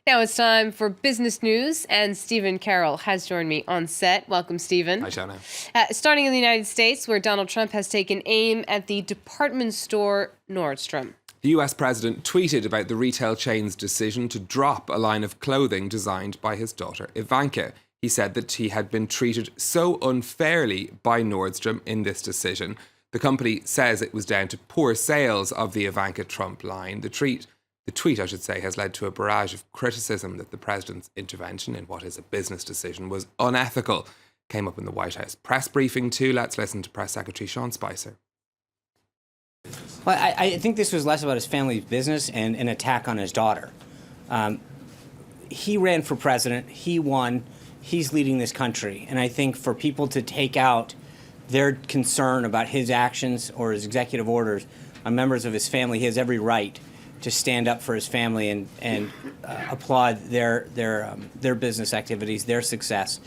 Now it's time for business news, and Stephen Carroll has joined me on set. Welcome, Stephen. Hi, Shana. Starting in the United States, where Donald Trump has taken aim at the department store Nordstrom. The US president tweeted about the retail chain's decision to drop a line of clothing designed by his daughter, Ivanka. He said that he had been treated so unfairly by Nordstrom in this decision. The company says it was down to poor sales of the Ivanka Trump line. The tweet, has led to a barrage of criticism that the president's intervention in what is a business decision was unethical. Came up in the White House press briefing too. Let's listen to Press Secretary Sean Spicer. Well, I think this was less about his family's business and an attack on his daughter. He ran for president. He won. He's leading this country. And I think for people to take out their concern about his actions or his executive orders on members of his family, he has every right to stand up for his family and applaud their business activities, their success.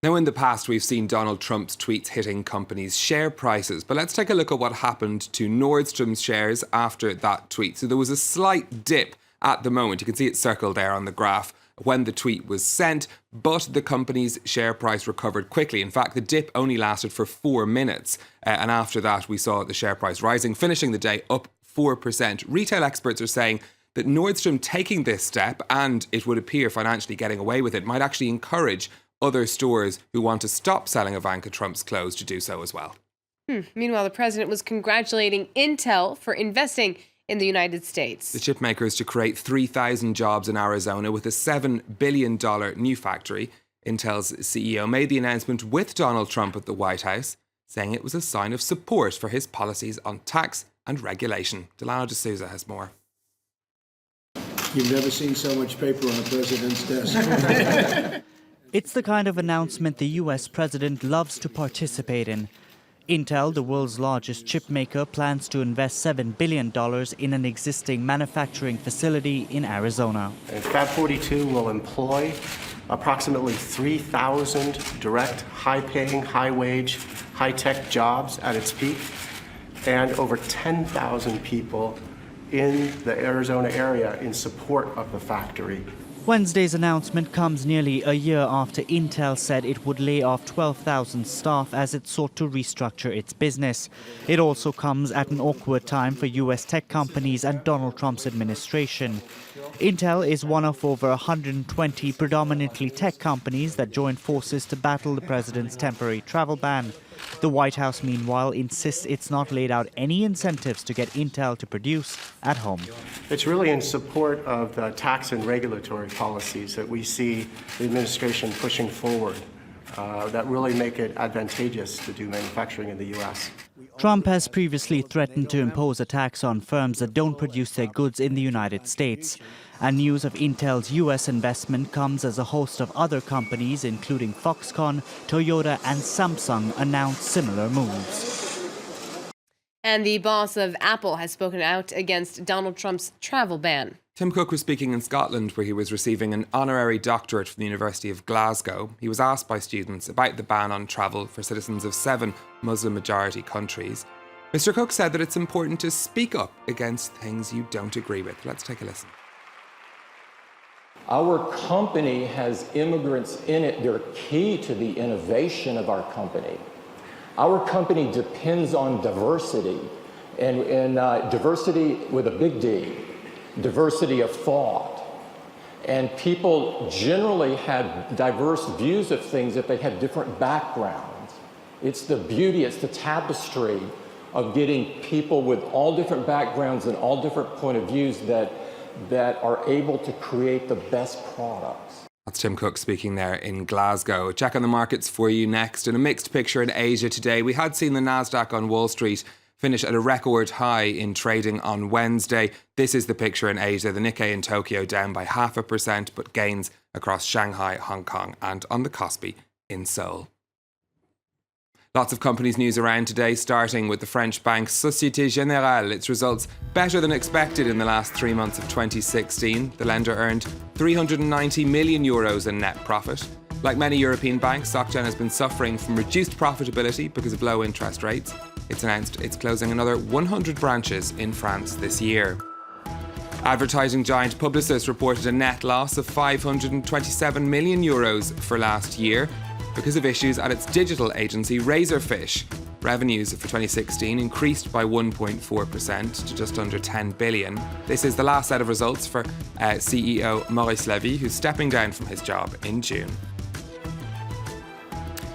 Now, in the past, we've seen Donald Trump's tweets hitting companies' share prices, but let's take a look at what happened to Nordstrom's shares after that tweet. So there was a slight dip at the moment. You can see it circled there on the graph when the tweet was sent, but the company's share price recovered quickly. In fact, the dip only lasted for 4 minutes, and after that, we saw the share price rising, finishing the day up 4%. Retail experts are saying that Nordstrom taking this step, and it would appear financially getting away with it, might actually encourage other stores who want to stop selling Ivanka Trump's clothes to do so as well. Meanwhile, the president was congratulating Intel for investing in the United States. The chip maker is to create 3,000 jobs in Arizona with a $7 billion new factory. Intel's CEO made the announcement with Donald Trump at the White House, saying it was a sign of support for his policies on tax and regulation. Delano D'Souza has more. You've never seen so much paper on a president's desk. It's the kind of announcement the US president loves to participate in. Intel, the world's largest chip maker, plans to invest $7 billion in an existing manufacturing facility in Arizona. And Fab 42 will employ approximately 3,000 direct, high-paying, high-wage, high-tech jobs at its peak, and over 10,000 people in the Arizona area in support of the factory. Wednesday's announcement comes nearly a year after Intel said it would lay off 12,000 staff as it sought to restructure its business. It also comes at an awkward time for US tech companies and Donald Trump's administration. Intel is one of over 120 predominantly tech companies that joined forces to battle the president's temporary travel ban. The White House, meanwhile, insists it's not laid out any incentives to get Intel to produce at home. It's really in support of the tax and regulatory policies that we see the administration pushing forward that really make it advantageous to do manufacturing in the U.S. Trump has previously threatened to impose a tax on firms that don't produce their goods in the United States. And news of Intel's U.S. investment comes as a host of other companies, including Foxconn, Toyota and Samsung, announced similar moves. And the boss of Apple has spoken out against Donald Trump's travel ban. Tim Cook was speaking in Scotland, where he was receiving an honorary doctorate from the University of Glasgow. He was asked by students about the ban on travel for citizens of 7 Muslim-majority countries. Mr. Cook said that it's important to speak up against things you don't agree with. Let's take a listen. Our company has immigrants in it. They're key to the innovation of our company. Our company depends on diversity, and diversity with a big D, diversity of thought. And people generally have diverse views of things if they have different backgrounds. It's the beauty, it's the tapestry of getting people with all different backgrounds and all different point of views that are able to create the best products. That's Tim Cook speaking there in Glasgow. Check on the markets for you next. In a mixed picture in Asia today, we had seen the Nasdaq on Wall Street finish at a record high in trading on Wednesday. This is the picture in Asia. The Nikkei in Tokyo down by 0.5%, but gains across Shanghai, Hong Kong and on the Kospi in Seoul. Lots of companies news around today, starting with the French bank Société Générale. Its results better than expected in the last 3 months of 2016. The lender earned €390 million in net profit. Like many European banks, SocGen has been suffering from reduced profitability because of low interest rates. It's announced it's closing another 100 branches in France this year. Advertising giant Publicis reported a net loss of €527 million for last year because of issues at its digital agency Razorfish. Revenues for 2016 increased by 1.4% to just under 10 billion. This is the last set of results for CEO Maurice Lévy, who's stepping down from his job in June.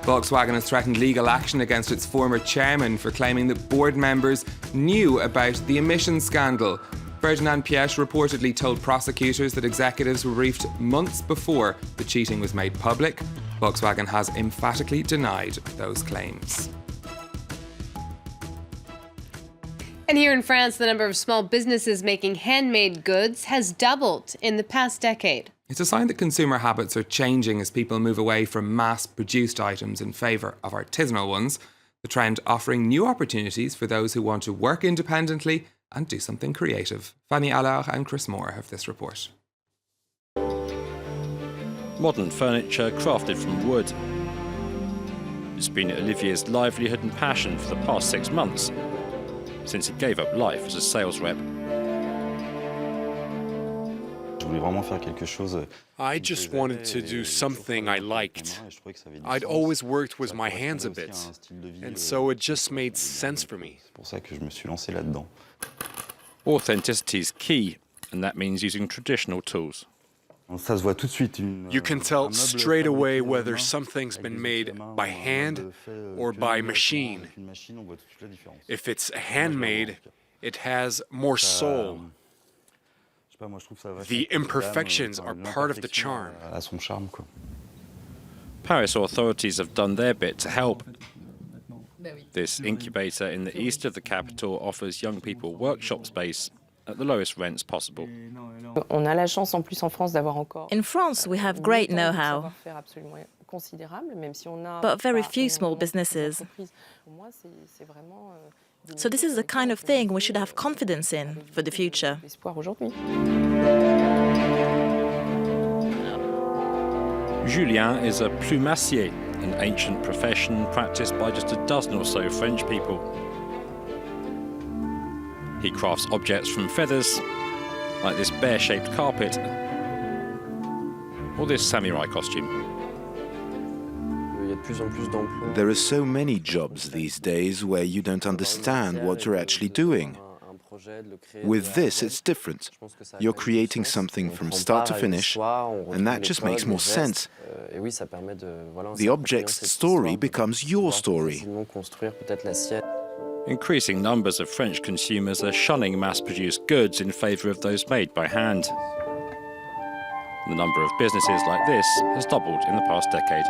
Volkswagen has threatened legal action against its former chairman for claiming that board members knew about the emissions scandal. Ferdinand Piëch reportedly told prosecutors that executives were briefed months before the cheating was made public. Volkswagen has emphatically denied those claims. And here in France, the number of small businesses making handmade goods has doubled in the past decade. It's a sign that consumer habits are changing as people move away from mass-produced items in favour of artisanal ones, the trend offering new opportunities for those who want to work independently and do something creative. Fanny Allard and Chris Moore have this report. Modern furniture crafted from wood. It's been Olivier's livelihood and passion for the past 6 months, since he gave up life as a sales rep. I just wanted to do something I liked. I'd always worked with my hands a bit, and so it just made sense for me. Authenticity is key, and that means using traditional tools. You can tell straight away whether something's been made by hand or by machine. If it's handmade, it has more soul. The imperfections are part of the charm. Paris authorities have done their bit to help. This incubator in the east of the capital offers young people workshop space at the lowest rents possible. In France, we have great know-how, but very few small businesses. So this is the kind of thing we should have confidence in for the future. Julien is a plumassier, an ancient profession practiced by just a dozen or so French people. He crafts objects from feathers, like this bear-shaped carpet, or this samurai costume. There are so many jobs these days where you don't understand what you're actually doing. With this, it's different. You're creating something from start to finish, and that just makes more sense. The object's story becomes your story. Increasing numbers of French consumers are shunning mass-produced goods in favour of those made by hand. The number of businesses like this has doubled in the past decade.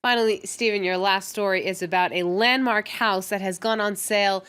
Finally, Stephen, your last story is about a landmark house that has gone on sale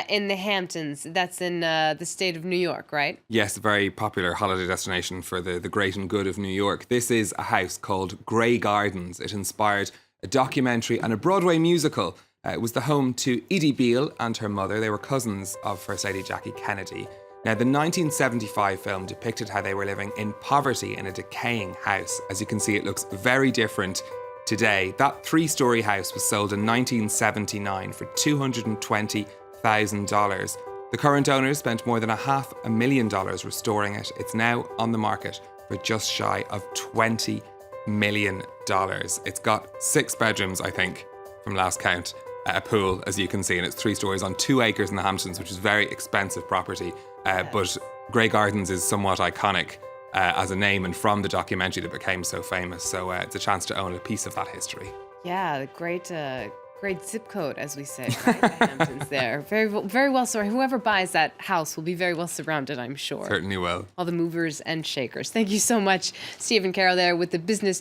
in the Hamptons. That's in the state of New York, right? Yes, a very popular holiday destination for the great and good of New York. This is a house called Grey Gardens. It inspired a documentary and a Broadway musical. It was the home to Edie Beale and her mother. They were cousins of First Lady Jackie Kennedy. Now, the 1975 film depicted how they were living in poverty in a decaying house. As you can see, it looks very different today. That 3-story house was sold in 1979 for $220,000. The current owners spent more than $500,000 restoring it. It's now on the market for just shy of $20 million. It's got 6 bedrooms, I think, from last count, a pool, as you can see, and it's 3 stories on 2 acres in the Hamptons, which is very expensive property. But Grey Gardens is somewhat iconic as a name and from the documentary that became so famous. So it's a chance to own a piece of that history. Yeah, great zip code, as we say, right? The Hamptons there. Very, very well surrounded. Whoever buys that house will be very well surrounded, I'm sure. Certainly will. All the movers and shakers. Thank you so much, Stephen Carroll there with the business news.